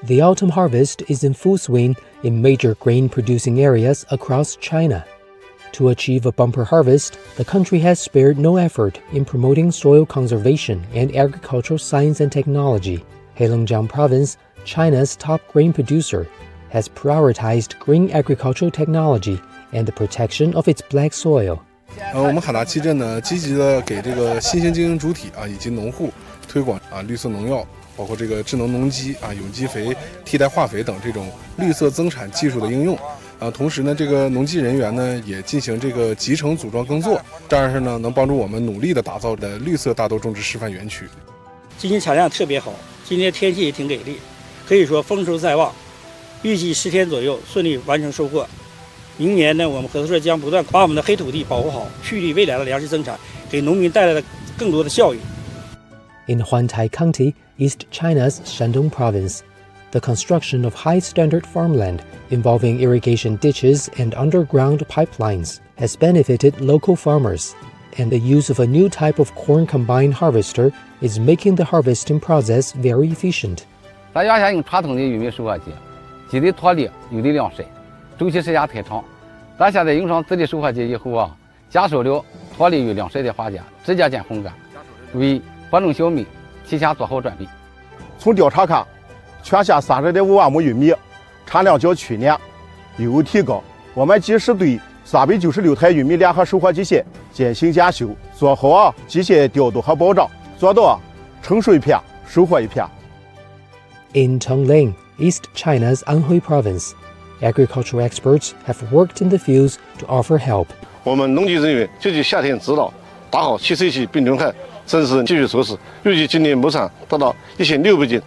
The autumn harvest is in full swing in major grain-producing areas across China. To achieve a bumper harvest, the country has spared no effort in promoting soil conservation and agricultural science and technology. Heilongjiang Province, China's top grain producer, has prioritized green agricultural technology and the protection of its black soil. 我们海达七镇呢，积极的给这个新型经营主体以及农户推广绿色农药，包括这个智能农机有机肥、替代化肥等这种绿色增产技术的应用。同时呢，这个农技人员呢也进行这个集成组装耕作，这样是呢能帮助我们努力的打造的绿色大豆种植示范园区。今年产量特别好，今年天气也挺给力，可以说丰收在望，预计10天左右顺利完成收获。明年呢，我们合作社将不断把我们的黑土地保护好，蓄力未来的粮食增产，给农民带来了更多的效益。In Huantai County, East China's Shandong Province, the construction of high-standard farmland involving irrigation ditches and underground pipelines has benefited local farmers, and the use of a new type of corn combine harvester is making the harvesting process very efficient. 咱原先用传统的玉米收获机，既得脱粒又得晾晒，周期时间太长。咱现在用上自力收获机以后加速了脱粒与晾晒的环节，直接见烘干，为播种小米提前做好准备。从调查看，全县32.5万亩玉米产量较去年有提高。我们及时对396台玉米联合收获机械进行检修，做好机械调度和保障，做到成熟一片，收获一片。In Tongling, East China's Anhui Province, agricultural experts have worked in the fields to offer help. 我们农技人员就去夏天指导，打好7岁期病虫害整治继续措施，预计今年亩产达到1600斤。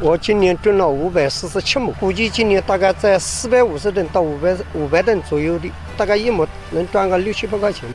我今年种了547亩，估计今年大概在450吨到500吨左右的，大概1亩能赚个6、700块钱。